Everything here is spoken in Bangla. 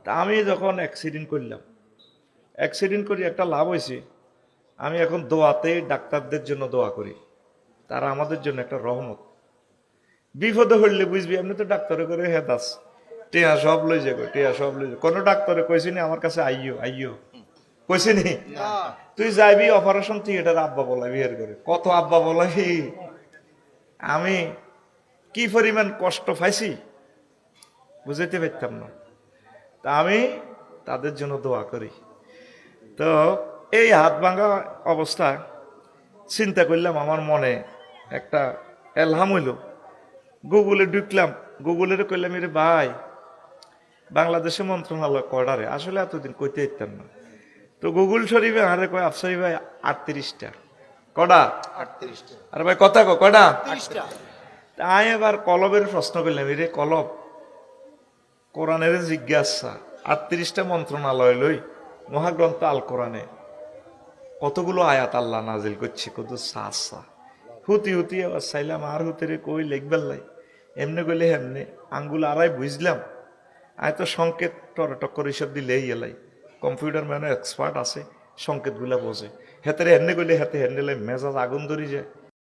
তা আমি যখন অ্যাক্সিডেন্ট করলাম, অ্যাক্সিডেন্ট করি একটা লাভ হয়েছে, আমি এখন দোয়াতে ডাক্তারদের জন্য দোয়া করি, তারা আমাদের জন্য একটা রহমত। বিপদে হইলে বুঝবি, এমনি তো ডাক্তারে করে হেদাস টিয়া সব লই যাবো, টিয়া সব লই যাবো। কোনো ডাক্তারে কইছি নি আমার কাছে আইও আইও, কইছি নি? তুই যাইবি অপারেশন থিয়েটার, আব্বা বলাবি এর করে, কত আব্বা বলাবি। আমি কি পরিমাণ কষ্ট পাইছি বুঝাইতে পারতাম না। তা আমি তাদের জন্য দোয়া করি। তো এই হাত ভাঙা অবস্থা চিন্তা করলাম, আমার মনে একটা এলহাম হইল। গুগলে ঢুকলাম, গুগলের কইলাম, এর ভাই বাংলাদেশে মন্ত্রণালয় কয়টারে? আসলে এতদিন কইতে দিতাম না। তো গুগল শরীফে আরে কয়, আফসারি ভাই 38টা। কটা? 38টা। আরে ভাই কথা কয়টা? 38টা। আমি এবার কলবের প্রশ্ন করলাম, এরে কলব, কোরআনের জিজ্ঞাসা 38টা মন্ত্রণালয় লই মহাগ্রন্থ আল কোরআনে কতগুলো আয়াত আল্লাহ নাজিল করছে, কত সাসা হুতি হুতি। আবার চাইলাম আর হুতেরে কই লিখবেল লাই, এমনি গেলে হেমনে আঙ্গুল আড়াই বুঝলাম। আয় তো সংকেত টরটক করে সব দিলেই এলাই, কম্পিউটার ম্যানও এক্সপার্ট আছে, সংকেতগুলা বোঝে। হেতেরে হেনে গেলে হেতে হেন্ডেলে মেজাজ আগুন ধরি যায়।